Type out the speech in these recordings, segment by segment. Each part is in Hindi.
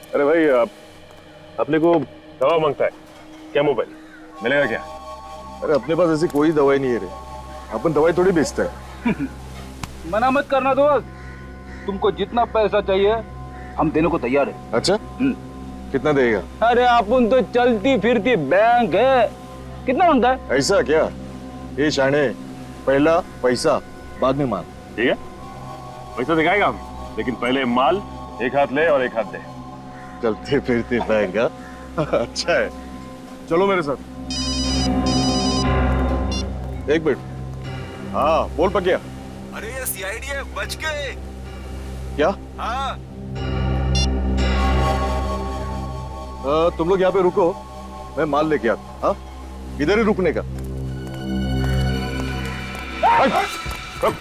अरे भाई अपने को दवा मांगता है क्या? मोबाइल मिलेगा क्या? अरे अपने पास ऐसी कोई दवाई नहीं है रे, अपन दवाई थोड़ी बेचते हैं। मना मत करना दोस्त, तुमको जितना पैसा चाहिए हम देने को तैयार है। अच्छा, कितना देगा? अरे अपन तो चलती फिरती बैंक है, कितना मांगता है? ऐसा क्या? ये शाने, पहला पैसा बाद में माल। ठीक है, पैसा दिखाएगा हम, लेकिन पहले माल एक हाथ ले और एक हाथ दे। चलते फिरते बैंक। अच्छा है, चलो मेरे साथ। एक मिनट। हाँ बोल पकिया। अरे ये सीआईडी है, बच गए। क्या? हाँ। तुम लोग यहाँ पे रुको, मैं माल लेके आता। हाँ, इधर ही रुकने का। रुक।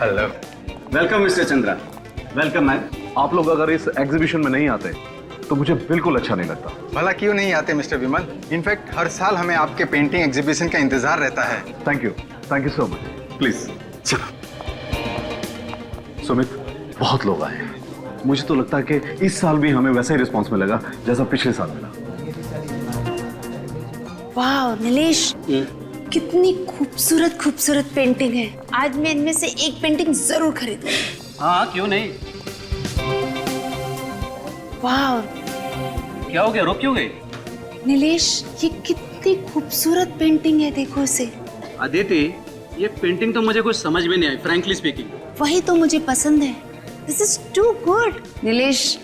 Hello, welcome mister Chandra. Welcome ma'am. आप लोग अगर इस एग्जीबिशन में नहीं आते तो मुझे बिल्कुल अच्छा नहीं लगता। भला क्यों नहीं आते मिस्टर विमल? इनफैक्ट हर साल हमें आपके पेंटिंग एग्जीबिशन का इंतजार रहता है। Thank you so much. Please चलो। सुमित, बहुत लोग आए हैं, मुझे तो लगता है कि इस साल भी हमें वैसा ही रिस्पॉन्स मिलेगा जैसा पिछले साल मिला। वाह नीलेश, कितनी खूबसूरत खूबसूरत पेंटिंग है। आज मैं इनमें से एक पेंटिंग जरूर खरीदूंगी। हाँ क्यों नहीं। वाह क्या हो गया, रुक क्यों गई? नीलेश, ये कितनी खूबसूरत पेंटिंग है, देखो इसे। अदिति, ये पेंटिंग तो मुझे कुछ समझ में नहीं आई, फ्रैंकली स्पीकिंग। वही तो मुझे पसंद है। This is too good. Nilesh,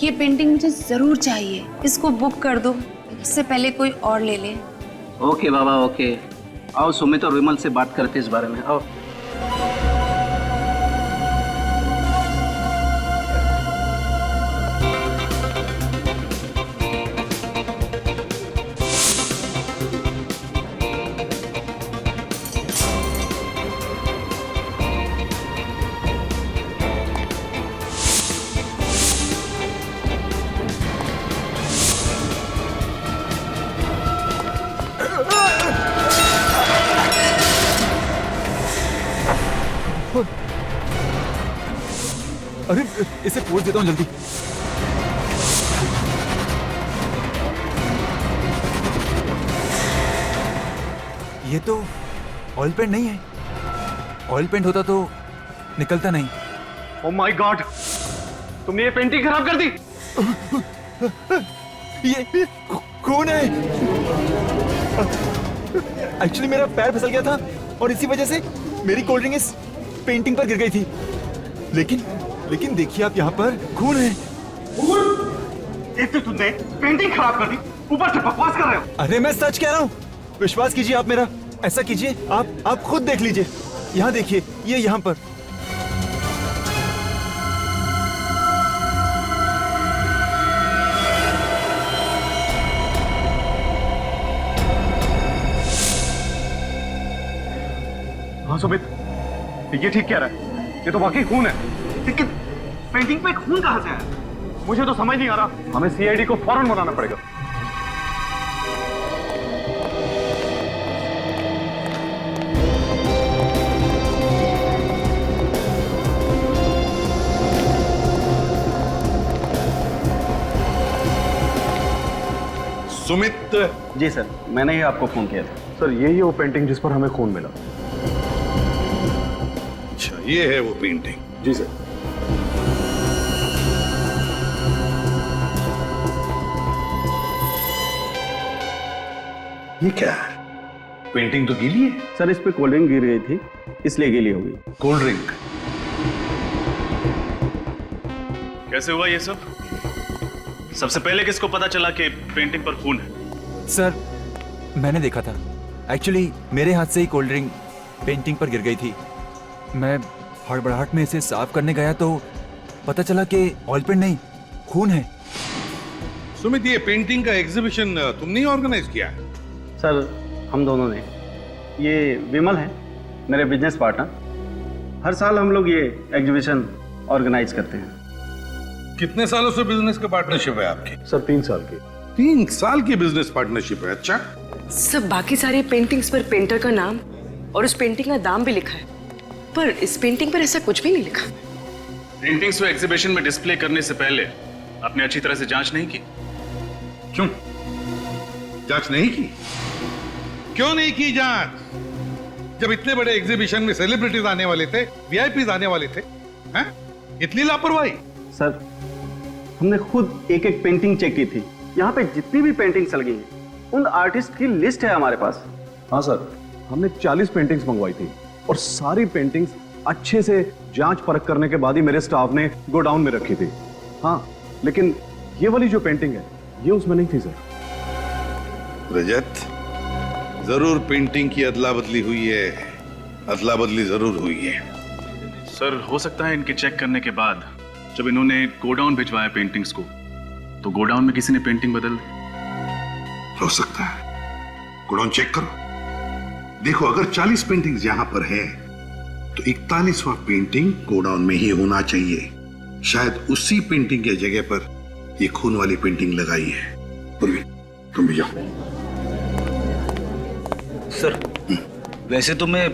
ये पेंटिंग मुझे जरूर चाहिए। इसको बुक कर दो, इससे पहले कोई और ले ले। ओके बाबा ओके। आओ सुमित और विमल से बात करते इस बारे में। आओ। अरे इसे पोज देता हूँ जल्दी। ये तो ऑयल पेंट नहीं है। ऑयल पेंट होता तो निकलता नहीं। ओह माय गॉड, तुमने ये पेंटिंग खराब कर दी। ये कौन है? एक्चुअली मेरा पैर फिसल गया था और इसी वजह से मेरी कोल्ड ड्रिंक इस पेंटिंग पर गिर गई थी। लेकिन देखिए आप, यहाँ पर खून है। एक तो तुमने पेंटिंग खराब कर दी, ऊपर से बकवास कर रहे हो। अरे मैं सच कह रहा हूँ, विश्वास कीजिए आप मेरा। ऐसा कीजिए, आप खुद देख लीजिए। यहाँ देखिए, ये यहाँ पर। हाँ सुमित, ये ठीक कह रहा है, ये तो वाकई खून है। लेकिन पेंटिंग पे खून कहाँ से आया? मुझे तो समझ नहीं आ रहा। हमें सीआईडी को फौरन बुलाना पड़ेगा। सुमित। जी सर, मैंने ही आपको फोन किया था। सर यही है वो पेंटिंग जिस पर हमें खून मिला। अच्छा, ये है वो पेंटिंग। जी सर। ये क्या है? पेंटिंग तो गीली है। सर इस पे कोल्ड ड्रिंक गिर गई थी, इसलिए गीली हो गई। Cold drink? कैसे हुआ ये सब? सबसे पहले किसको पता चला कि पेंटिंग पर खून है? सर मैंने देखा था। एक्चुअली मेरे हाथ से ही कोल्ड ड्रिंक पेंटिंग पर गिर गई थी। मैं हड़बड़ाहट में इसे साफ करने गया तो पता चला कि ऑयल पेंट नहीं, खून है। सुमित, ये पेंटिंग का एग्जीबिशन तुमने ही ऑर्गेनाइज किया है? सर हम दोनों ने, ये विमल है मेरे बिजनेस पार्टनर, हर साल हम लोग ये एग्जीबिशन ऑर्गेनाइज करते हैं। कितने सालों से बिजनेस का पार्टनरशिप है आपकी? सर 3 साल की। 3 साल की बिजनेस पार्टनरशिप है। अच्छा, सब बाकी सारी पेंटिंग्स पर पेंटर का नाम और उस पेंटिंग का दाम भी लिखा है, पर इस पेंटिंग पर ऐसा कुछ भी नहीं लिखा। पेंटिंग्स को एग्जीबिशन में डिस्प्ले करने से पहले आपने अच्छी तरह से जांच नहीं की? क्यों जांच नहीं की? क्यों नहीं की जांच? जब इतने बड़े एग्जीबिशन में सेलिब्रिटीज आने वाले थे, वीआईपीज आने वाले थे, हैं? इतनी लापरवाही? सर हमने खुद एक एक पेंटिंग चेक की थी। यहाँ पे जितनी भी पेंटिंग्स लगी हैं उन आर्टिस्ट की लिस्ट है हमारे पास। हाँ सर, हमने 40 पेंटिंग्स मंगवाई थी और सारी पेंटिंग्स अच्छे से जांच परख करने के बाद ही मेरे स्टाफ ने गोडाउन में रखी थी। हाँ, लेकिन ये वाली जो पेंटिंग है ये उसमें नहीं थी सर। रजत, जरूर पेंटिंग की अदला बदली हुई है, अदला बदली जरूर हुई है। सर हो सकता है इनके चेक करने के बाद जब इन्होंने गोडाउन भिजवाया पेंटिंग्स को, तो गोडाउन में किसी ने पेंटिंग बदल दी। हो सकता है। गोडाउन चेक करो, देखो अगर 40 पेंटिंग्स यहां पर है तो 41वां पेंटिंग गोडाउन में ही होना चाहिए। शायद उसी पेंटिंग के जगह पर ये खून वाली पेंटिंग लगाई है। पूर्वी, तुम भी जाओ। सर वैसे तो मैं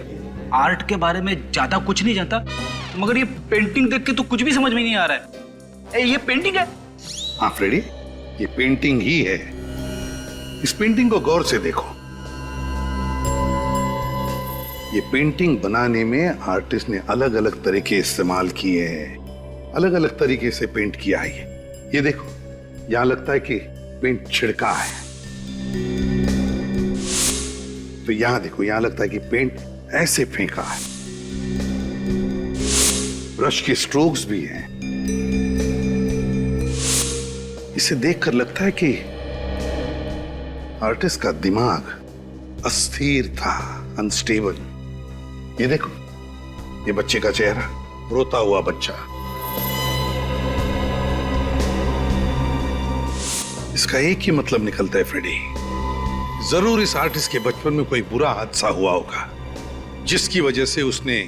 आर्ट के बारे में ज्यादा कुछ नहीं जानता, मगर ये पेंटिंग देख के तो कुछ भी समझ में नहीं आ रहा है। ये पेंटिंग है? हाँ फ्रेडी, ये पेंटिंग ही है। इस पेंटिंग को गौर से देखो। ये पेंटिंग बनाने में आर्टिस्ट ने अलग अलग तरीके इस्तेमाल किए हैं, अलग अलग तरीके से पेंट किया है। ये देखो, यहां लगता है कि पेंट छिड़का है, तो यहां देखो, यहां लगता है कि पेंट ऐसे फेंका है। ब्रश के स्ट्रोक्स भी हैं। इसे देखकर लगता है कि आर्टिस्ट का दिमाग अस्थिर था, अनस्टेबल। ये देखो, ये बच्चे का चेहरा, रोता हुआ बच्चा। इसका एक ही मतलब निकलता है फ्रेडी, जरूर इस आर्टिस्ट के बचपन में कोई बुरा हादसा हुआ होगा जिसकी वजह से उसने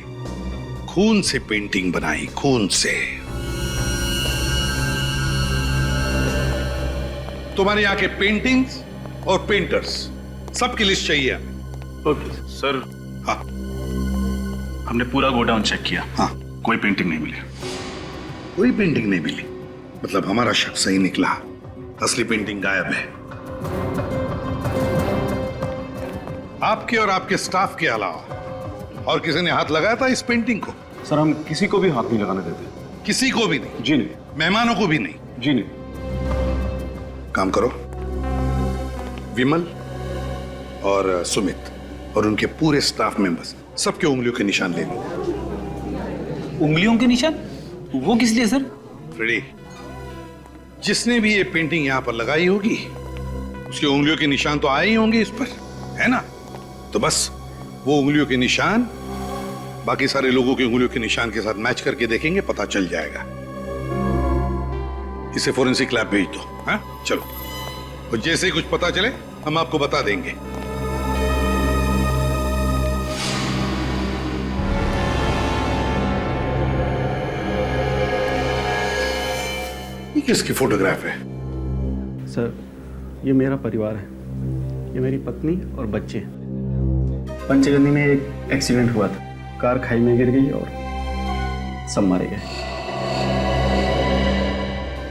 खून से पेंटिंग बनाई, खून से। तुम्हारे यहाँ के पेंटिंग्स और पेंटर्स सबकी लिस्ट चाहिए हमें। Okay sir. हाँ, हमने पूरा गोडाउन चेक किया। हाँ, कोई पेंटिंग नहीं मिली। कोई पेंटिंग नहीं मिली? मतलब हमारा शक सही निकला, असली पेंटिंग गायब है। आपके और आपके स्टाफ के अलावा और किसी ने हाथ लगाया था इस पेंटिंग को? सर हम किसी को भी हाथ नहीं लगाने देते। किसी को भी नहीं? जी नहीं। मेहमानों को भी नहीं? जी नहीं। काम करो, विमल और सुमित और उनके पूरे स्टाफ मेंबर्स सबके उंगलियों के निशान ले लो। उंगलियों के निशान? वो किस लिए सर? फ्रेडी, जिसने भी ये पेंटिंग यहां पर लगाई होगी उसके उंगलियों के निशान तो आए ही होंगे इस पर, है ना? तो बस वो उंगलियों के निशान बाकी सारे लोगों के उंगलियों के निशान के साथ मैच करके देखेंगे, पता चल जाएगा। इसे फोरेंसिक लैब भेज दो। हाँ चलो, और जैसे ही कुछ पता चले हम आपको बता देंगे। ये किसकी फोटोग्राफ है? सर ये मेरा परिवार है, ये मेरी पत्नी और बच्चे। पंचगनी में एक एक्सीडेंट हुआ था, कार खाई में गिर गई और सब मारे गए।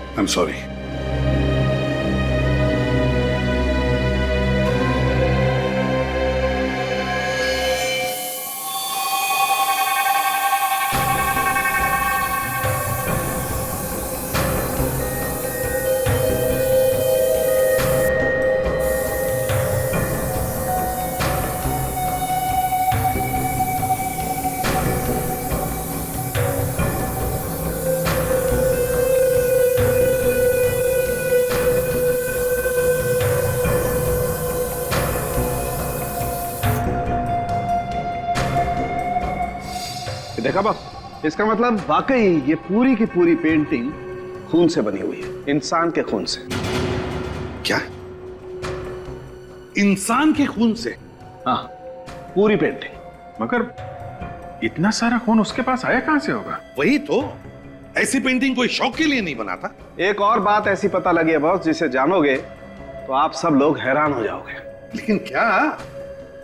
I am sorry. देखा बाप, इसका मतलब वाकई ये पूरी की पूरी पेंटिंग खून से बनी हुई है, इंसान के खून से। क्या इंसान के खून से? हाँ, पूरी पेंटिंग। मगर इतना सारा खून उसके पास आया कहां से होगा? वही तो, ऐसी पेंटिंग कोई शौक के लिए नहीं बनाता। एक और बात ऐसी पता लगी है बॉस, जिसे जानोगे तो आप सब लोग हैरान हो जाओगे। लेकिन क्या?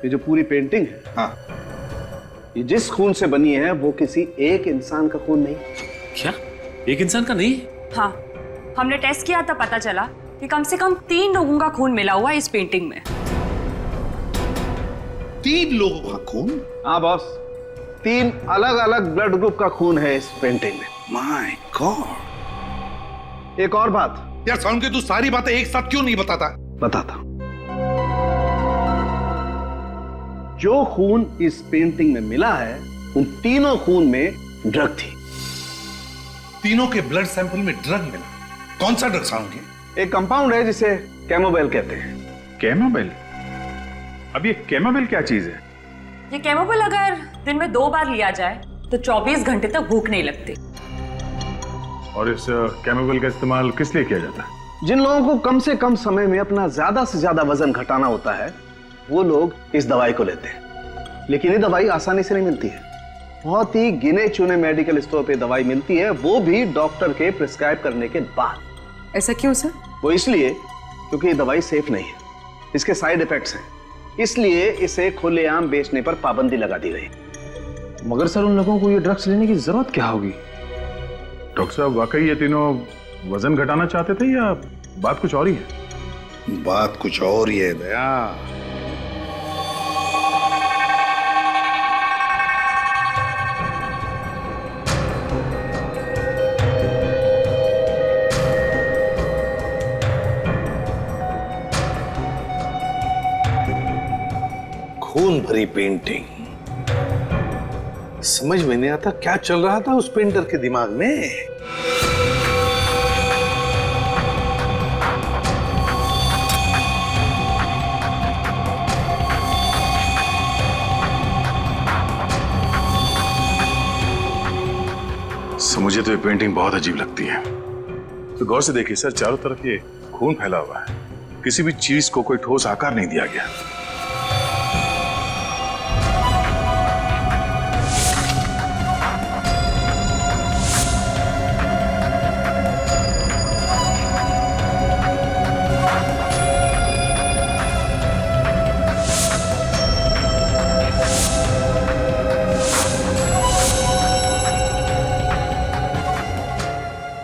ये जो पूरी पेंटिंग है, हाँ, ये जिस खून से बनी है वो किसी एक इंसान का खून नहीं। क्या? एक इंसान का नहीं? हाँ, हमने टेस्ट किया तो पता चला कि कम से कम 3 लोगों का खून मिला हुआ है इस पेंटिंग में। 3 लोगों का खून? हाँ बॉस, 3 अलग अलग ब्लड ग्रुप का खून है इस पेंटिंग में। My God. एक और बात यार साउंड के, तू सारी बातें एक साथ क्यों नहीं बताता? बताता हूं। जो खून इस पेंटिंग में मिला है, उन तीनों खून में ड्रग थी। तीनों के ब्लड सैंपल में ड्रग मिला? कौन सा ड्रग साउंड के? एक कंपाउंड है जिसे कैमोबेल कहते हैं। कैमोबेल? अब ये कैमोबेल क्या चीज है? ये कैमोबेल अगर दिन में 2 बार लिया जाए तो 24 घंटे तक भूख नहीं लगती। और इस कैमोबेल का इस्तेमाल किस लिए किया जाता है? जिन लोगों को कम से कम समय में अपना ज्यादा से ज्यादा वजन घटाना होता है, वो लोग इस दवाई को लेते हैं। लेकिन ये दवाई आसानी से नहीं मिलती है। बहुत ही गिने चुने मेडिकल स्टोर पे दवाई मिलती है, वो भी डॉक्टर के प्रिस्क्राइब करने के बाद। ऐसा क्यों सर? वो इसलिए क्योंकि ये दवाई सेफ नहीं है, इसके साइड इफेक्ट्स हैं, इसलिए इसे खुलेआम बेचने पर पाबंदी लगा दी गई। मगर सर, उन लोगों को ये ड्रग्स लेने की जरूरत क्या होगी? डॉक्टर साहब, वाकई ये तीनों वजन घटाना चाहते थे या बात कुछ और ही है? बात कुछ और ही है दया। खून भरी पेंटिंग, समझ में नहीं आता क्या चल रहा था उस पेंटर के दिमाग में। मुझे तो ये पेंटिंग बहुत अजीब लगती है। तो गौर से देखिए सर, चारों तरफ ये खून फैला हुआ है, किसी भी चीज को कोई ठोस आकार नहीं दिया गया।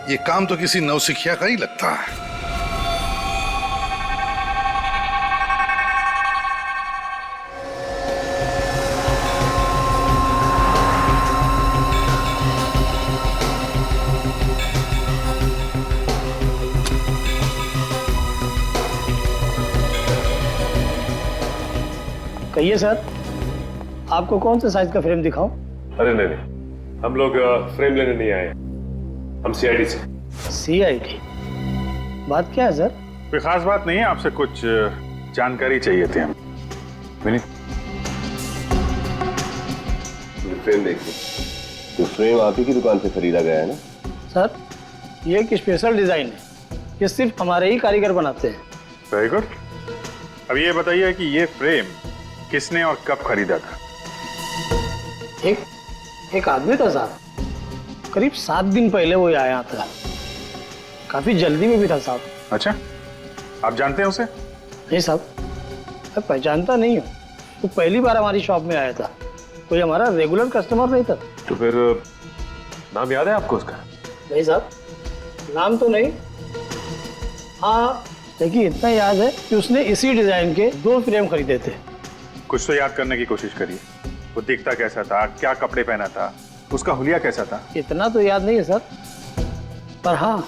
ये काम तो किसी नौसिखिया का ही लगता है। कहिए सर, आपको कौन सा साइज का फ्रेम दिखाऊं? अरे नहीं, हम लोग फ्रेम लेने नहीं आए, हम सीआईडी से। सीआईडी? बात क्या है सर? कोई खास बात नहीं है, आपसे कुछ जानकारी चाहिए थी हम। विनीत, फ्रेम देखिए। तो फ्रेम आप ही की दुकान से खरीदा गया है ना? सर, ये एक स्पेशल डिजाइन है, ये सिर्फ हमारे ही कारीगर बनाते हैं। Very good. अब ये बताइए कि ये फ्रेम किसने और कब खरीदा था? एक आदमी था साहब, करीब 7 दिन पहले वो आया था, काफी जल्दी में भी था साहब। अच्छा, आप जानते हैं उसे? नहीं साहब, मैं पहचानता नहीं हूँ, वो पहली बार हमारी शॉप में आया था, कोई हमारा रेगुलर कस्टमर नहीं था। तो फिर नाम याद है आपको उसका? नहीं साहब, नाम तो नहीं। हाँ, लेकिन इतना याद है कि उसने इसी डिजाइन के 2 फ्रेम खरीदे थे। कुछ तो याद करने की कोशिश करिए। वो दिखता कैसा था, क्या कपड़े पहना था, उसका हुलिया कैसा था? इतना तो याद नहीं है सर, पर हाँ,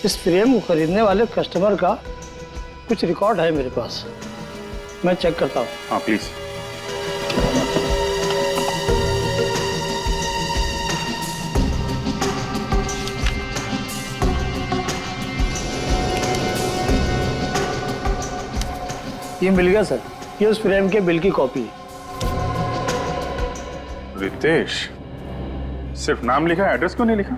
इस फ्रेम को खरीदने वाले कस्टमर का कुछ रिकॉर्ड है मेरे पास, मैं चेक करता हूँ। हाँ प्लीज। ये मिल गया सर, ये उस फ्रेम के बिल की कॉपी है। रितेश, सिर्फ नाम लिखा, एड्रेस क्यों नहीं लिखा?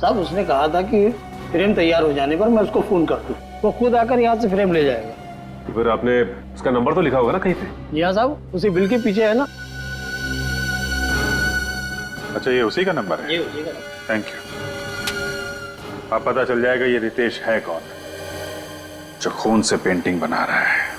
साहब, उसने कहा था कि फ्रेम तैयार हो जाने पर मैं उसको फोन कर दूं, वो खुद आकर यहाँ से फ्रेम ले जाएगा। तो फिर आपने उसका नंबर तो लिखा होगा ना कहीं पे? या साहब उसी बिल के पीछे है ना। अच्छा, ये उसी का नंबर है? ये उसी का। Thank you. अब पता चल जाएगा ये रितेश है कौन, जो खून से पेंटिंग बना रहा है।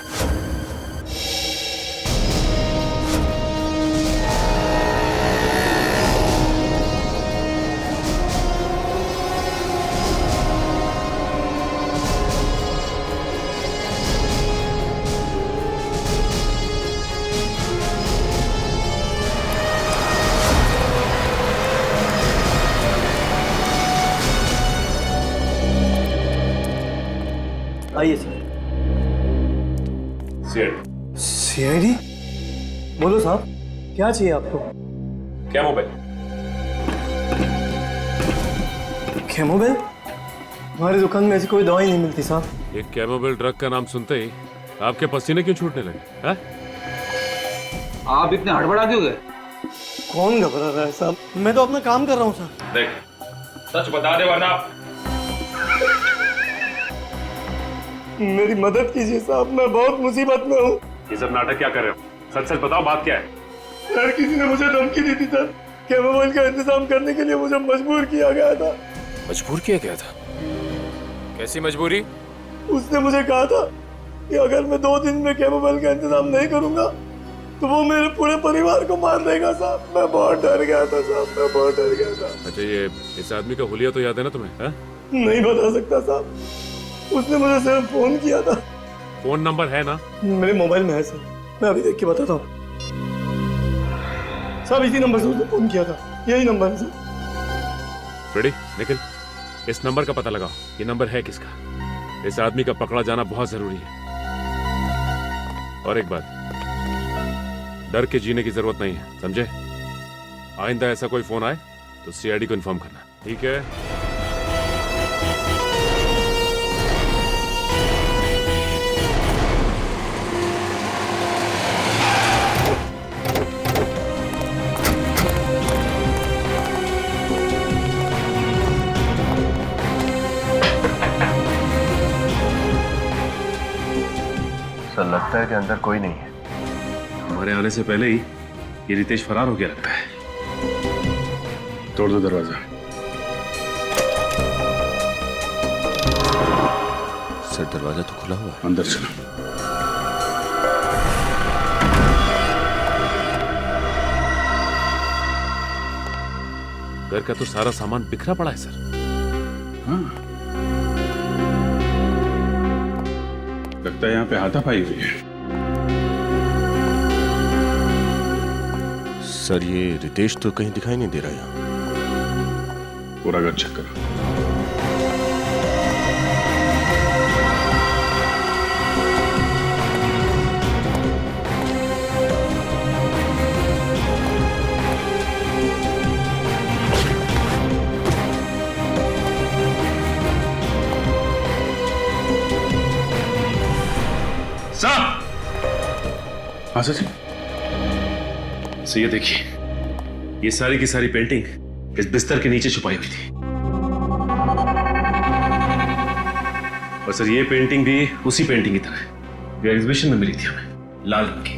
आइए सर। सीआईडी? बोलो साहब, क्या चाहिए आपको? क्या मोबाइल? कैमोबेल? हमारी दुकान में ऐसी कोई दवाई नहीं मिलती साहब। एक कैमोबेल ड्रग का नाम सुनते ही आपके पसीने क्यों छूटने लगे? हैं? आप इतने हड़बड़ा क्यों गए? कौन घबरा रहा है साहब? मैं तो अपना काम कर रहा हूँ सर। देख, सच बता दे वरना मेरी मदद कीजिए साहब, मैं बहुत मुसीबत में हूँ। ये सब नाटक क्या कर रहे हो? सच सच बताओ, बात क्या है? सर, किसी ने मुझे धमकी दी थी सर। कैमोबेल का इंतजाम करने के लिए मुझे मजबूर किया गया था। मजबूर किया गया था? कैसी मजबूरी? उसने मुझे कहा था कि अगर मैं 2 दिन में कैमोबेल का इंतजाम नहीं करूंगा तो वो मेरे पूरे परिवार को मार देगा साहब। मैं बहुत डर गया था साहब, मैं बहुत डर गया था। अच्छा, ये इस आदमी का हुलिया तो याद है ना तुम्हें? है? नहीं बता सकता साहब, उसने मुझे सिर्फ फोन किया था। फोन नंबर है ना? मेरे मोबाइल में है सर, मैं अभी देख के बताता हूँ। साहब इसी नंबर से उसने फोन किया था, यही नंबर है सर। रेडी? निखिल, इस नंबर का पता लगाओ। ये नंबर है किसका? इस आदमी का पकड़ा जाना बहुत जरूरी है। और एक बात, डर के जीने की जरूरत नहीं है, समझे? आइंदा ऐसा कोई फोन आए तो सीआईडी को इन्फॉर्म करना, ठीक है? सर, लगता है कि अंदर कोई नहीं है। हमारे आने से पहले ही ये रितेश फरार हो गया लगता है। तोड़ दो दरवाजा। सर, दरवाजा तो खुला हुआ है। अंदर चलो। घर का तो सारा सामान बिखरा पड़ा है सर। हाँ, लगता है यहाँ पे हाथापाई हुई है। सर, ये रितेश तो कहीं दिखाई नहीं दे रहा यहाँ। पूरा घर चेक करो। हाँ सचिन, सर ये देखिए, ये सारी की सारी पेंटिंग इस बिस्तर के नीचे छुपाई हुई थी। और सर ये पेंटिंग भी उसी पेंटिंग की तरह है, ये एग्जीबिशन में मिली थी हमें, लाल रंग की।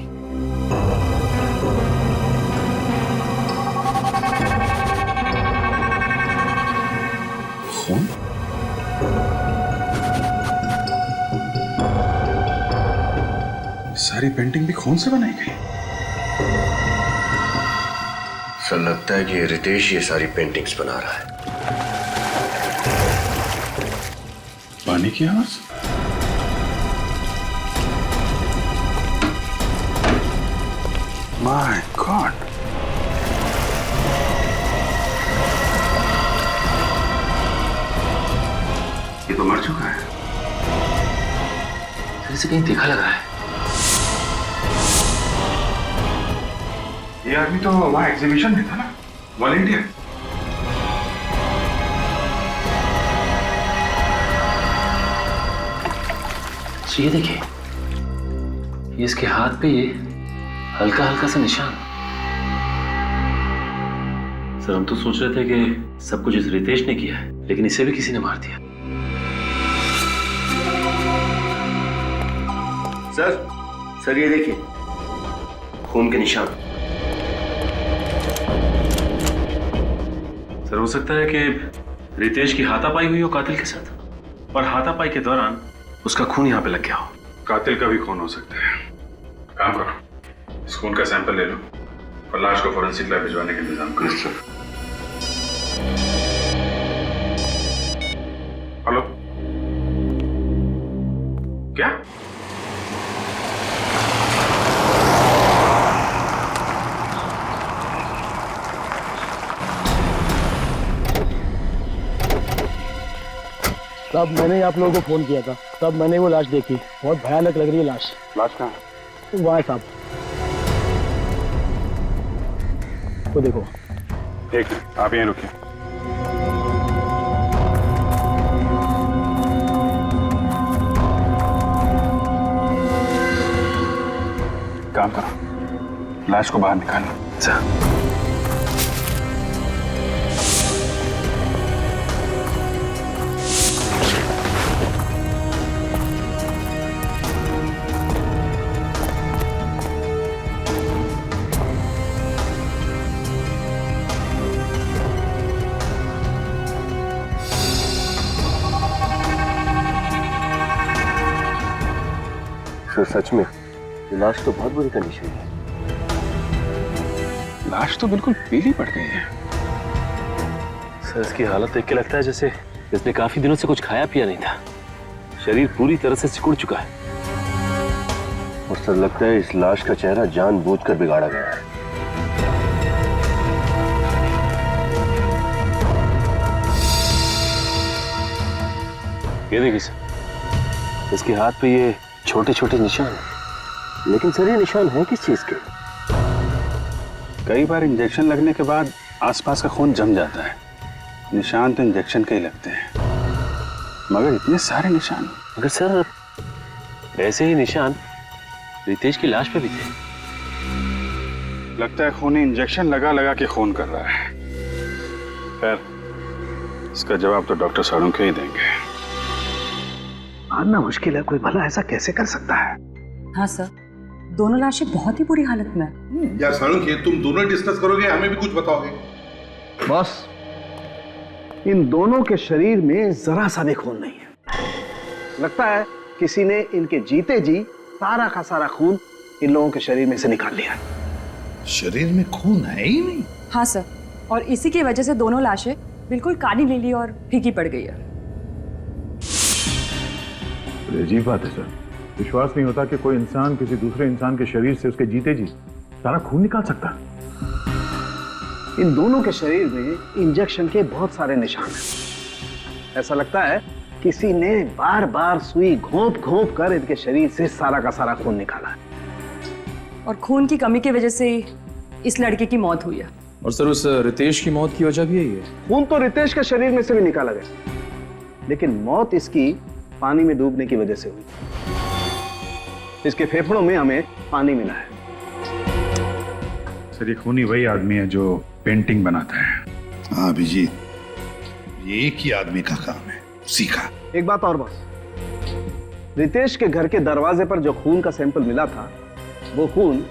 खून? सारी पेंटिंग भी खून से बनाई गई। सर, लगता है कि रितेश ये सारी पेंटिंग्स बना रहा है। पानी की आवाज? माय गॉड, ये तो मर चुका है। इसे कहीं देखा लगा है। ये आदमी तो वहां एग्जीबिशन में था ना, वॉलंटियर। ये देखिए, ये इसके हाथ पे ये हल्का हल्का सा निशान। सर, हम तो सोच रहे थे कि सब कुछ इस रितेश ने किया है, लेकिन इसे भी किसी ने मार दिया। सर ये देखिए, खून के निशान। सर हो सकता है कि रितेश की हाथापाई हुई हो कातिल के साथ, और हाथापाई के दौरान उसका खून यहाँ पे लग गया हो। कातिल का भी खून हो सकता है। काम करो, इस खून का सैंपल ले लो और लाश को फोरेंसिक लैब भिजवाने का इंतजाम करो। सर। हेलो, क्या? तब मैंने आप लोगों को फोन किया था, तब मैंने वो लाश देखी, बहुत भयानक लग रही है लाश। लाश कहाँ है? वहाँ है साहब, वो देखो। एक मिनट, आप यहीं रुकिए। काम करो, लाश को बाहर निकालो। सर। सर सच में ये लाश तो बहुत बुरी कंडीशन है। लाश तो बिल्कुल पीली पड़ गई है। सर इसकी हालत देख के लगता है जैसे इसने काफी दिनों से कुछ खाया पिया नहीं था। शरीर पूरी तरह से सिकुड़ चुका है, और सर लगता है इस लाश का चेहरा जानबूझकर बिगाड़ा गया है। ये देखिए सर, इसके हाथ पे ये छोटे छोटे निशान हैं। लेकिन सर ये निशान है किस चीज के? कई बार इंजेक्शन लगने के बाद आसपास का खून जम जाता है। निशान तो इंजेक्शन के ही लगते हैं, मगर इतने सारे निशान। मगर सर ऐसे ही निशान रितेश की लाश पे भी थे। लगता है खूनी इंजेक्शन लगा लगा के खून कर रहा है। खैर, इसका जवाब तो डॉक्टर साळुंखे ही देंगे। मानना मुश्किल है, कोई भला ऐसा कैसे कर सकता है? हाँ सर, दोनों लाशें बहुत ही बुरी हालत में हैं। यार साळुंखे, तुम दोनों डिस्कस करोगे, हमें भी कुछ बताओगे? बॉस, इन दोनों के शरीर में जरा सा भी खून नहीं है। लगता है किसी ने इनके जीते जी सारा का सारा खून इन लोगों के शरीर में से निकाल लिया। शरीर में खून है ही नहीं। हाँ सर, और इसी की वजह से दोनों लाशें बिल्कुल काली नीली और फीकी पड़ गई है। अजीब बात है सर, विश्वास नहीं होता कि कोई इंसान किसी दूसरे इंसान के शरीर से उसके जीते जी सारा खून निकाल सकता है। इन दोनों के शरीर में इंजेक्शन के बहुत सारे निशान हैं। ऐसा लगता है किसी ने बार बार सुई घोंप घोंप कर इनके शरीर से सारा का सारा खून निकाला है। और खून की कमी की वजह से इस लड़के की मौत हुई है। और सर उस रितेश की मौत की वजह भी यही है। खून तो रितेश के शरीर में से भी निकाला गया, लेकिन मौत इसकी पानी में डूबने की वजह से हुई। इसके फेफड़ों में हमें पानी मिला है। सर ये खूनी वही आदमी है जो पेंटिंग बनाता है। हाँ अभिजीत, ये एक ही आदमी का काम है, उसी का। एक बात और बॉस, रितेश के घर के दरवाजे पर जो खून का सैंपल मिला था वो खून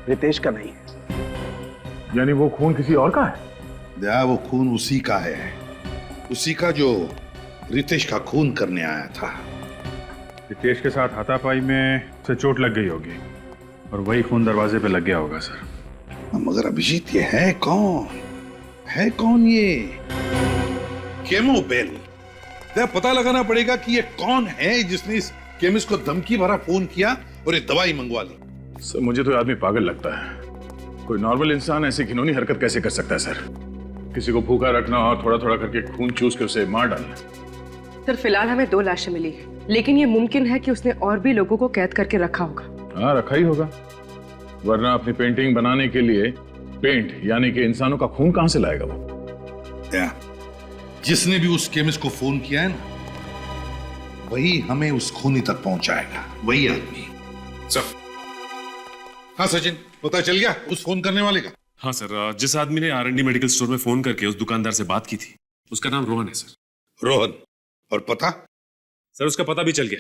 रितेश का नहीं है। यानी वो खून किसी और का है? दया, वो खून उसी का है, उसी का जो रितेश का खून करने आया था। रितेश के साथ हाथापाई में से चोट लग गई होगी और वही खून दरवाजे पे लग गया होगा सर। मगर अभिजीत, ये है कौन? है कौन ये केमोबेल? पता लगाना पड़ेगा कि ये कौन है जिसने इस केमिस्ट को धमकी भरा फोन किया और ये दवाई मंगवा ली। सर मुझे तो आदमी पागल लगता है। कोई नॉर्मल इंसान ऐसी घिनौनी हरकत कैसे कर सकता है सर? किसी को भूखा रखना और थोड़ा थोड़ा करके खून चूस के उसे मार डालना। सर फिलहाल हमें 2 लाशें मिली, लेकिन ये मुमकिन है कि उसने और भी लोगों को कैद करके रखा होगा। हाँ रखा ही होगा, वरना अपनी पेंटिंग बनाने के लिए पेंट यानी कि इंसानों का खून कहां से लाएगा वो? जिसने भी उस केमिस्ट को फोन किया है ना, वही हमें उस खूनी तक पहुंचाएगा, वही आदमी। सर, हाँ सचिन, पता चल गया उस फोन करने वाले का? हाँ सर, जिस आदमी ने R&D मेडिकल स्टोर में फोन करके उस दुकानदार से बात की थी, उसका नाम रोहन है सर। रोहन? और पता? सर उसका पता भी चल गया,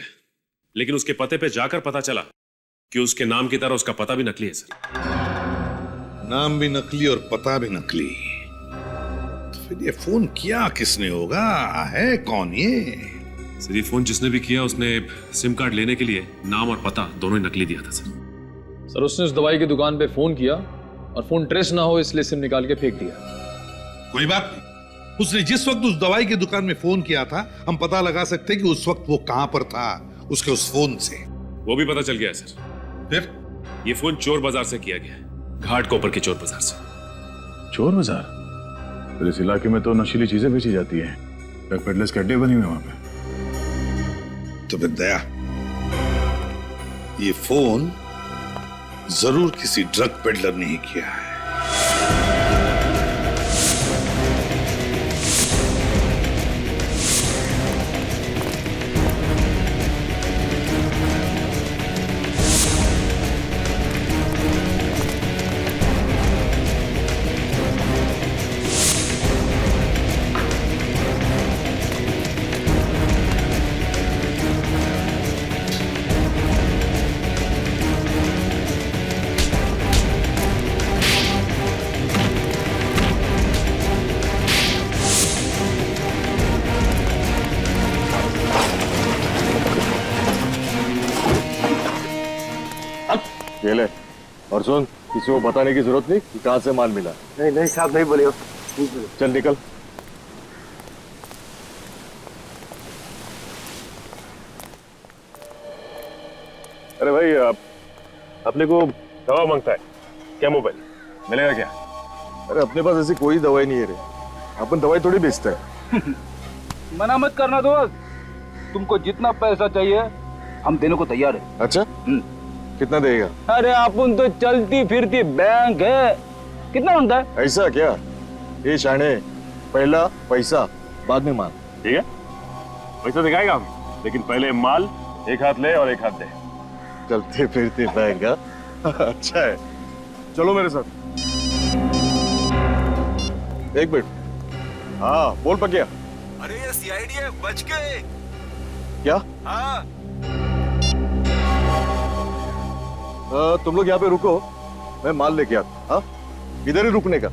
लेकिन उसके पते पे जाकर पता चला कि उसके नाम की तरह उसका पता भी नकली है सर। नाम भी नकली और पता भी नकली, तो फिर ये फोन किया किसने होगा? है कौन ये? सर ये फोन जिसने भी किया उसने सिम कार्ड लेने के लिए नाम और पता दोनों ही नकली दिया था सर। सर उसने उस दवाई की दुकान पे फोन किया और फोन ट्रेस ना हो इसलिए सिम निकाल के फेंक दिया। कोई बात नहीं, उसने जिस वक्त उस दवाई की दुकान में फोन किया था हम पता लगा सकते कि उस वक्त वो कहां पर था उसके उस फोन से। वो भी पता चल गया है सर। फिर ये फोन चोर बाजार से किया गया है, घाट कोपर के चोर बाजार से। चोर बाजार? फिर इस इलाके में तो नशीली चीजें बेची जाती हैं, ड्रग पेडलर्स के अड्डे बने हुए वहां पे। तो फिर दया, ये फोन जरूर किसी ड्रग पेडलर ने ही किया है। ये ले, और सुन, किसी को बताने की जरूरत नहीं कि कहां से माल मिला। नहीं नहीं साहब, नहीं बोलियो। चल निकल। अरे भाई अपने को दवा मांगता है क्या? मोबाइल मिलेगा क्या? अरे अपने पास ऐसी कोई दवाई नहीं है रे, अपन दवाई थोड़ी बेचते हैं। मना मत करना दोस्त, तुमको जितना पैसा चाहिए हम देने को तैयार है। अच्छा, कितना देगा? अरे अपन तो चलती फिरती बैंक है, कितना मांगता है? ऐसा क्या? ये शाने, पहला पैसा बाद में माल। ठीक है, पैसा दिखाएगा हम, लेकिन पहले माल एक हाथ ले और एक हाथ दे। चलते फिरते बैंक? अच्छा है, चलो मेरे साथ। एक मिनट। हाँ बोल पकिया। अरे ये सीआईडी है, बच गए। क्या? हाँ। तुम लोग यहाँ पे रुको, मैं माल लेके आता। हाँ, इधर ही रुकने का।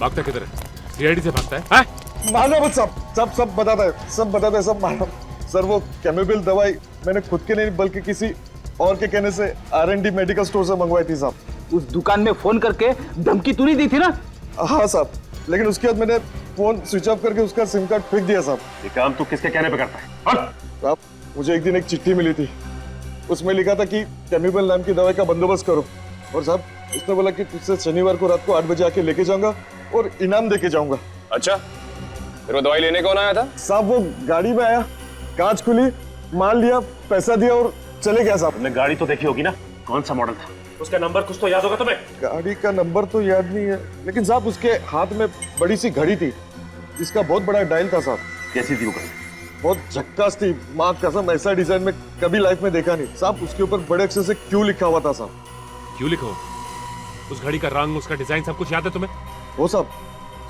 भागता किधर है? सीआईडी से भागता है? मानो मत, सब बताता है, सब बताता है, सब मानो। सर वो कैमोबिल दवाई मैंने खुद के नहीं बल्कि किसी और के कहने से R&D मेडिकल स्टोर से मंगवाई थी साहब। उस दुकान में फोन करके धमकी तू नहीं दी थी ना? हाँ साहब, लेकिन उसके बाद मैंने फोन स्विच ऑफ करके उसका सिम कार्ड फेंक दिया साहब। ये काम तू किसके कहने पे करता है? साहब मुझे एक दिन एक चिट्ठी मिली थी, उसमें लिखा था कि कैमोबिल नाम की दवाई का बंदोबस्त करो, और साहब उसने बोला कि तुझसे शनिवार को रात को 8 बजे आके लेके जाऊंगा और इनाम देके जाऊंगा। अच्छा, फिर वो दवाई लेने कौन आया था? साहब वो गाड़ी में आया, कांच खुली, माल लिया, पैसा दिया और चले गया साहब। तुमने गाड़ी तो देखी होगी ना, कौन सा मॉडल था? उसका नंबर कुछ तो याद होगा तुम्हें? गाड़ी का नंबर तो याद नहीं है, लेकिन साहब उसके हाथ में बड़ी सी घड़ी थी जिसका बहुत बड़ा डायल था साहब। कैसी थी वो घड़ी? बहुत झक्कास थी, माँ कसम ऐसा डिजाइन में कभी लाइफ में देखा नहीं साहब। उसके ऊपर बड़े अक्षर से क्यों लिखा हुआ था साहब। क्यों लिखो? उस घड़ी का रंग, उसका डिजाइन सब कुछ याद है तुम्हें? वो साहब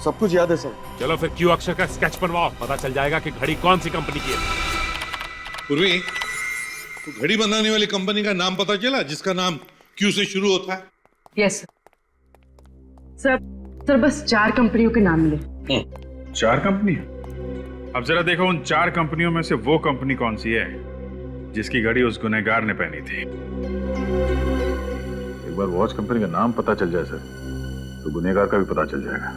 सब कुछ याद है सर। चलो फिर क्यू अक्षर का स्केच बनवाओ, पता चल जाएगा कि घड़ी कौन सी कंपनी की है। पूर्वी, तो घड़ी बनाने वाली कंपनी का नाम पता चला जिसका नाम क्यू से शुरू होता है? यस सर, बस 4 कंपनियों के नाम मिले। 4 कंपनी? अब जरा देखो उन 4 कंपनियों में से वो कंपनी कौन सी है जिसकी घड़ी उस गुनहगार ने पहनी थी। एक बार वॉच कंपनी का नाम पता चल जाए सर, तो गुनहगार का भी पता चल जाएगा।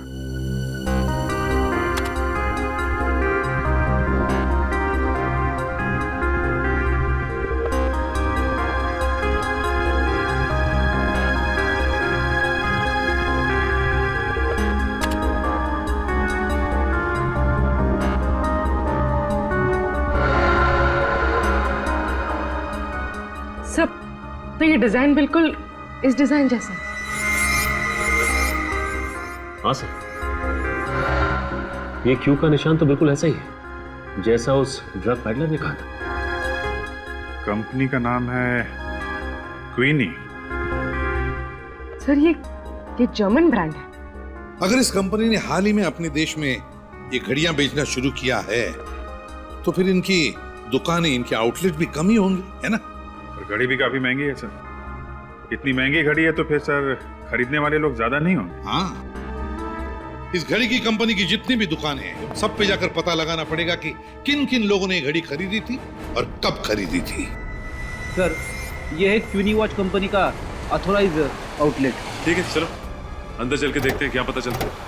सब तो ये डिजाइन बिल्कुल इस डिजाइन जैसा। हाँ सर, ये क्यू का निशान तो बिल्कुल ऐसा ही है। जैसा उस ड्रग पैडलर ने कहा था। कंपनी का नाम है क्वीनी। सर ये जर्मन ब्रांड है। अगर इस कंपनी ने हाल ही में अपने देश में ये घड़ियां बेचना शुरू किया है तो फिर इनकी दुकानें, इनके आउटलेट भी कम ही होंगे, है ना? और घड़ी भी काफी महंगी है सर। इतनी महंगी घड़ी है तो फिर सर खरीदने वाले लोग ज्यादा नहीं होंगे। हाँ, इस घड़ी की कंपनी की जितनी भी दुकानें हैं सब पे जाकर पता लगाना पड़ेगा कि किन किन लोगों ने घड़ी खरीदी थी और कब खरीदी थी। सर ये है क्वीनी वॉच कंपनी का ऑथोराइज आउटलेट। ठीक है, चलो अंदर चल के देखते हैं क्या पता चलता है।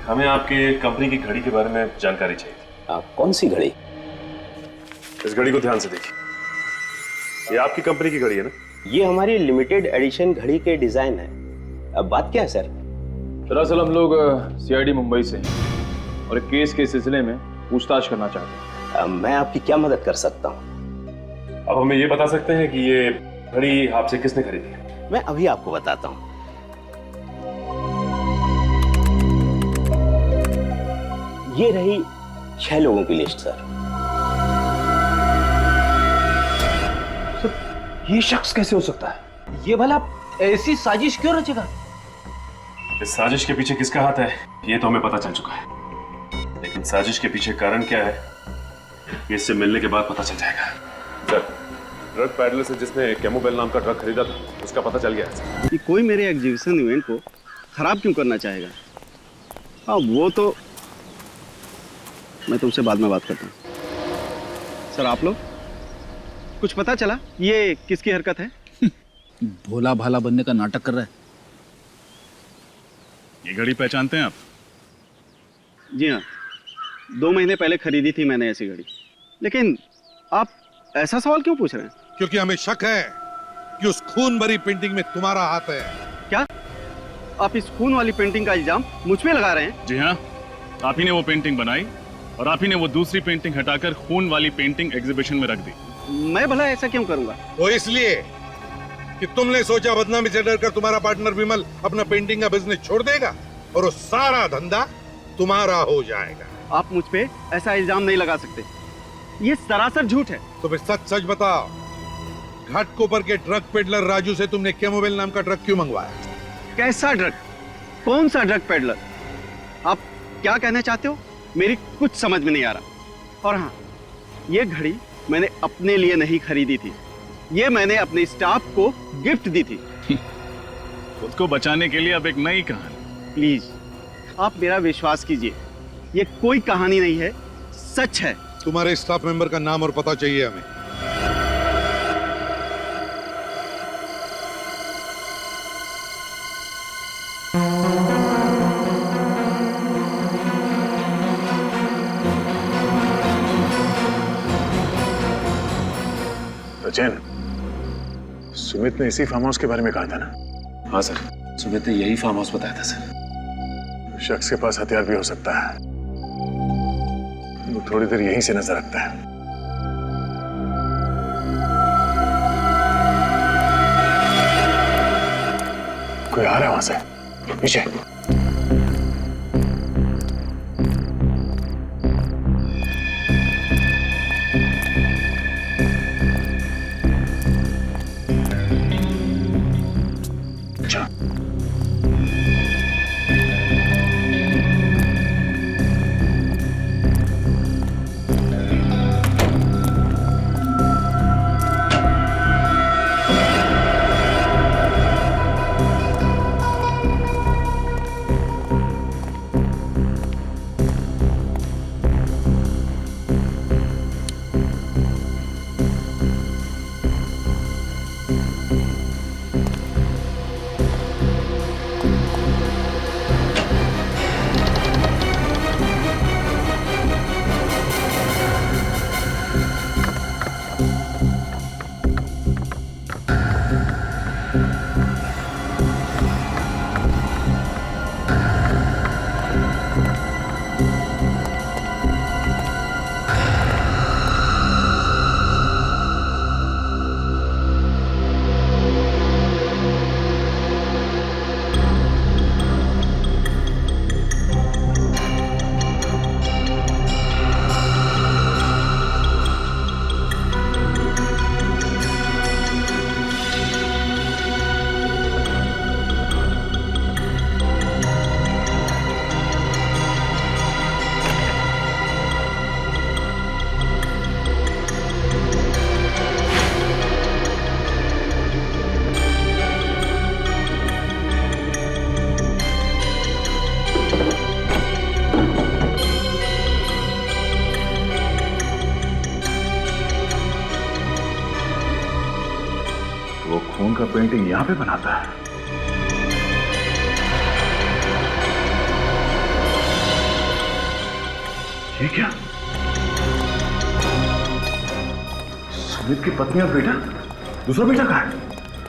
हमें आपके कंपनी की घड़ी के बारे में जानकारी चाहिए। कौन सी घड़ी? इस घड़ी को ध्यान से देखिए। ये आपकी कंपनी की घड़ी है ना? ये हमारी लिमिटेड एडिशन घड़ी के डिजाइन है। अब बात क्या है सर? दरअसल हम लोग सीआईडी मुंबई से हैं और एक केस के सिलसिले में पूछताछ करना चाहते हैं। मैं आपकी क्या मदद कर सकता हूँ? अब हमें ये बता सकते हैं कि ये घड़ी आपसे किसने खरीदी है? मैं अभी आपको बताता हूँ। ये रही 6 लोगों की लिस्ट सर। ये शख्स कैसे हो सकता है? ये भला ऐसी साजिश क्यों रचेगा? इस साजिश के पीछे किसका हाथ है ये तो हमें पता चल चुका है, लेकिन साजिश के पीछे कारण क्या है ये इससे मिलने के बाद पता चल जाएगा। सर, ड्रग पैडलर से जिसने कैमोबेल नाम का ड्रग खरीदा था उसका पता चल गया है। कि कोई मेरे एग्जीबिशन इवेंट को खराब क्यों करना चाहेगा? हाँ वो तो मैं तुमसे बाद में बात करता हूँ। सर आप लोग कुछ पता चला ये किसकी हरकत है? भोला भाला बनने का नाटक कर रहा है। ये घड़ी पहचानते हैं आप? जी हाँ, 2 महीने पहले खरीदी थी मैंने ऐसी घड़ी। लेकिन आप ऐसा सवाल क्यों पूछ रहे हैं? क्योंकि हमें शक है कि उस खून भरी पेंटिंग में तुम्हारा हाथ है। क्या आप इस खून वाली पेंटिंग का इल्जाम मुझ पे लगा रहे हैं? जी हाँ, आप ही ने वो पेंटिंग बनाई और आप ही ने वो दूसरी पेंटिंग हटाकर खून वाली पेंटिंग एग्जीबिशन में रख दी। मैं भला ऐसा क्यों करूंगा? वो इसलिए कि तुमने सोचा बदनामी से डरकर तुम्हारा पार्टनर विमल अपना पेंटिंग का बिजनेस छोड़ देगा और वो सारा धंधा तुम्हारा हो जाएगा। आप मुझ पे ऐसा इल्जाम नहीं लगा सकते, ये सरासर झूठ है। तो फिर सच सच बताओ, घाटकोपर के ड्रग पेडलर राजू से तुमने कैमोबेल नाम का ड्रग क्यों मंगवाया? कैसा ड्रग? कौन सा ड्रग पेडलर? आप क्या कहना चाहते हो? मेरी कुछ समझ में नहीं आ रहा। और हाँ, ये घड़ी मैंने अपने लिए नहीं खरीदी थी, ये मैंने अपने स्टाफ को गिफ्ट दी थी। खुद को बचाने के लिए अब एक नई कहानी। प्लीज आप मेरा विश्वास कीजिए, ये कोई कहानी नहीं है, सच है। तुम्हारे स्टाफ मेंबर का नाम और पता चाहिए हमें। रचन, सुमित ने इसी फार्म हाउस के बारे में कहा था ना? हाँ सर, सुमित ने यही फार्म हाउस बताया था सर। शख्स के पास हथियार भी हो सकता है, वो थोड़ी देर यहीं से नजर रखता है। कोई आ रहा है वहां से, पीछे। पेंटिंग यहां पे बनाता है। ये क्या? सुमित की पत्नी और बेटा? दूसरा बेटा कहाँ है?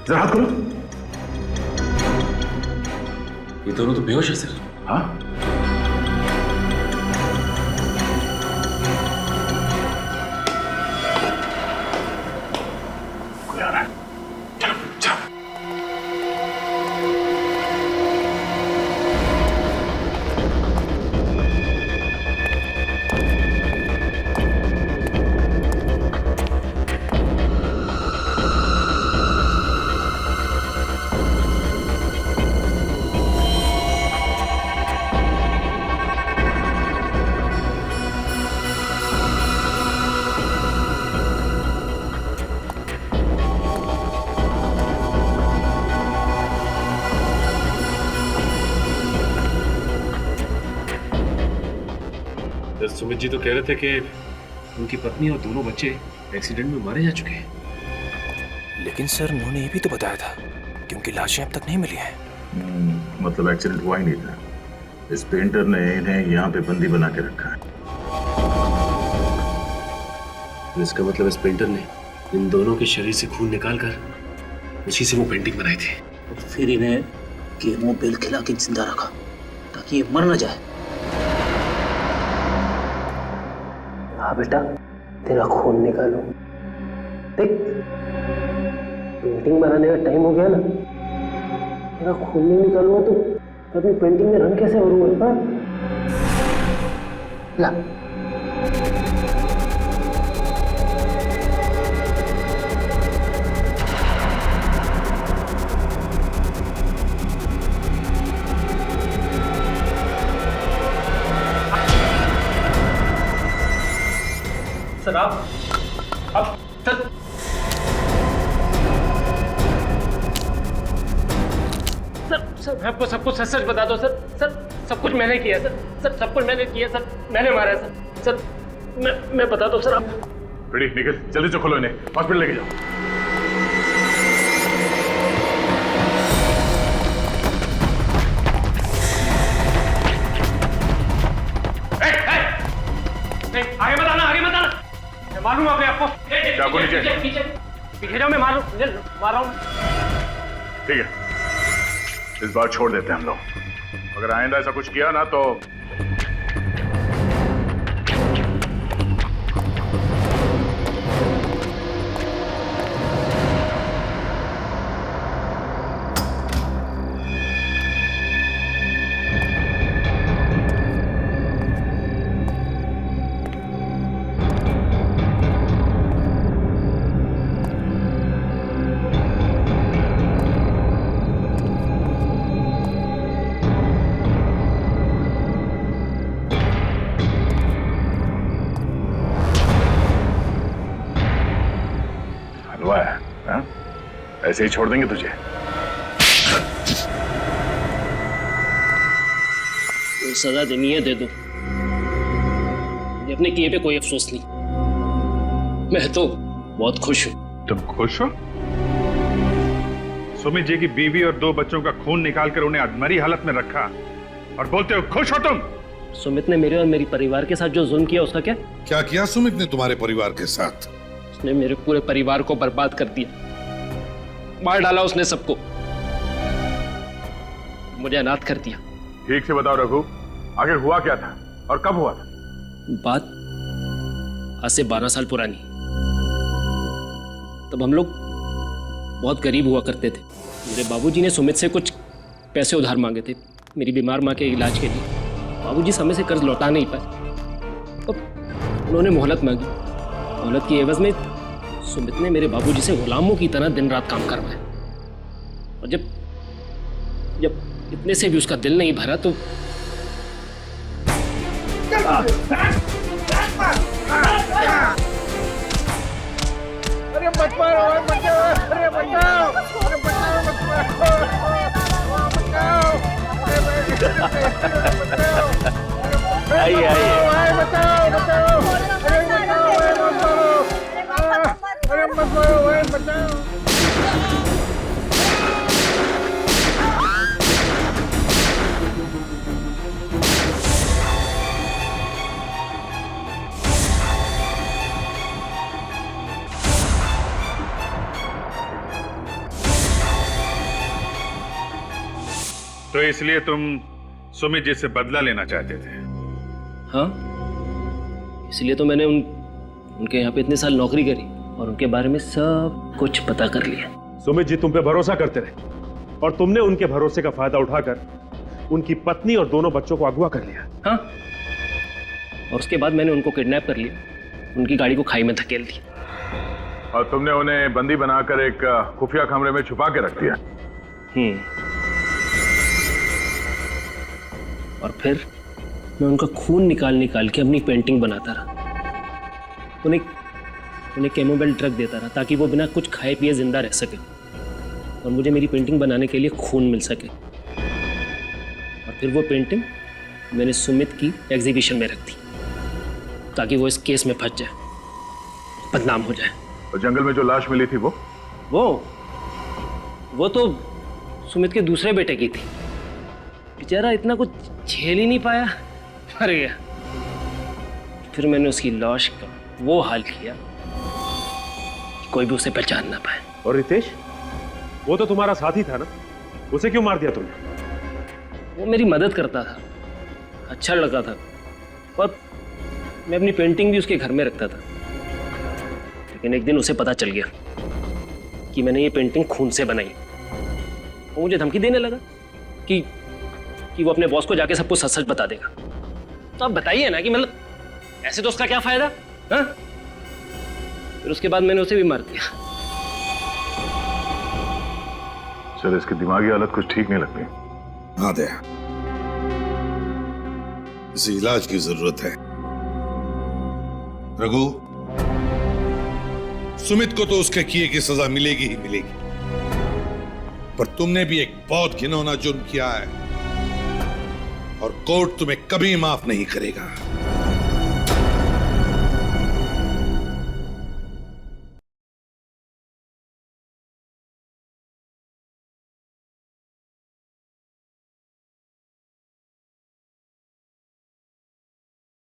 जरा हाथ खोलो। ये दोनों तो बेहोश है सर। हाँ? कोई आ रहा है। चलो चलो। सुमित जी तो कह रहे थे कि उनकी पत्नी और दोनों बच्चे एक्सीडेंट में मारे जा चुके हैं। लेकिन सर उन्होंने ये भी तो बताया था कि उनकी लाशें अब तक नहीं मिली हैं। मतलब एक्सीडेंट हुआ ही नहीं था। इस पेंटर ने इन्हें यहाँ पे बंदी बना के रखा है। तो इसका मतलब इस पेंटर ने इन दोनों के शरीर से खून निकालकर उसी से वो पेंटिंग बनाई थी। और फिर इन्हें केमो बेल खिला के जिंदा रखा ताकि ये मर न जाए। हाँ बेटा, तेरा खून निकालो। देख, पेंटिंग बनाने का टाइम हो गया ना, तेरा खून नहीं निकालूंगा तो अपनी पेंटिंग में रंग कैसे भरूंगा? ला। सर आप सर सर मैं आपको सब कुछ सच सच बता दो सर। सर सब कुछ मैंने किया सर। सर सब कुछ मैंने किया सर। मैंने मारा है सर। सर मैं बता दो सर। आप रेडी निकल, जल्दी से खोलो इन्हें, हॉस्पिटल लेके जाओ। आगे मत आना, आगे मत आना। मैं मारूंगा अपने आपको। चाकू नीचे। पीछे जाओ, मैं मार रहा हूँ। ठीक है, इस बार छोड़ देते हैं हम लोग। अगर आइंदा ऐसा कुछ किया ना तो ऐसे ही छोड़ देंगे तुझे? कोई सजा देनी है दे दो, अपने किए पे कोई अफसोस नहीं। मैं तो बहुत खुश हूँ। तुम खुश हो? सुमित जी की बीवी और 2 बच्चों का खून निकालकर उन्हें अधमरी हालत में रखा और बोलते हो खुश हो तुम? सुमित ने मेरे और मेरी परिवार के साथ जो जुल्म किया उसका क्या? क्या किया सुमित ने तुम्हारे परिवार के साथ? उसने मेरे पूरे परिवार को बर्बाद कर दिया, मार डाला उसने सबको, मुझे अनाथ कर दिया। ठीक से बताओ रघु, आखिर हुआ क्या था और कब हुआ था? बात आज से 12 साल पुरानी। तब हम लोग बहुत गरीब हुआ करते थे। मेरे बाबूजी ने सुमित से कुछ पैसे उधार मांगे थे मेरी बीमार माँ के इलाज के लिए। बाबूजी समय से कर्ज लौटा नहीं पाए, अब उन्होंने मोहलत मांगी। मोहलत की एवज में सुमित ने मेरे बाबूजी से गुलामों की तरह दिन रात काम करवाया। और जब जब इतने से भी उसका दिल नहीं भरा तो अरे मत मारो, अरे बचाओ, अरे बचाओ, आइए आइए, बचाओ, बचाओ, अरे मत मारो, बचाओ। तो इसलिए तुम सुमित जी से बदला लेना चाहते थे? हाँ, इसलिए तो मैंने उनके यहाँ पे इतने साल नौकरी करी और उनके बारे में सब कुछ पता कर लिया। सुमित जी तुम पे भरोसा करते रहे और तुमने उनके भरोसे का फायदा उठाकर उनकी पत्नी और दोनों बच्चों को अगवा कर लिया। हाँ, और उसके बाद मैंने उनको किडनैप कर लिया, उनकी गाड़ी को खाई में धकेल दी। और तुमने उन्हें बंदी बनाकर एक खुफिया कमरे में छुपा के रख दिया। और फिर मैं उनका खून निकाल निकाल के अपनी पेंटिंग बनाता रहा। उन्हें कैमोबेल ड्रग देता रहा ताकि वो बिना कुछ खाए पिए जिंदा रह सके और मुझे मेरी पेंटिंग बनाने के लिए खून मिल सके। और फिर वो पेंटिंग मैंने सुमित की एग्जीबिशन में रख दी ताकि वो इस केस में फंस जाए, बदनाम हो जाए। और जंगल में जो लाश मिली थी वो तो सुमित के दूसरे बेटे की थी। बेचारा इतना कुछ झेल ही नहीं पाया, मर गया। फिर मैंने उसकी लाश का वो हाल किया कि कोई भी उसे पहचान ना पाए। और रितेश, वो तो तुम्हारा साथी था ना, उसे क्यों मार दिया तुमने? वो मेरी मदद करता था, अच्छा लड़का था, पर मैं अपनी पेंटिंग भी उसके घर में रखता था। लेकिन एक दिन उसे पता चल गया कि मैंने ये पेंटिंग खून से बनाई। वो मुझे धमकी देने लगा कि वो अपने बॉस को जाके सब कुछ सच सच बता देगा। तो आप बताइए ना कि मतलब ऐसे तो उसका क्या फायदा? हाँ? फिर उसके बाद मैंने उसे भी मार दिया। चल, इसकी दिमागी हालत कुछ ठीक नहीं लगती। हाँ दया, इसे इलाज की जरूरत है। रघु, सुमित को तो उसके किए की सजा मिलेगी ही मिलेगी, पर तुमने भी एक बहुत घिनौना जुर्म किया है और कोर्ट तुम्हें कभी माफ नहीं करेगा।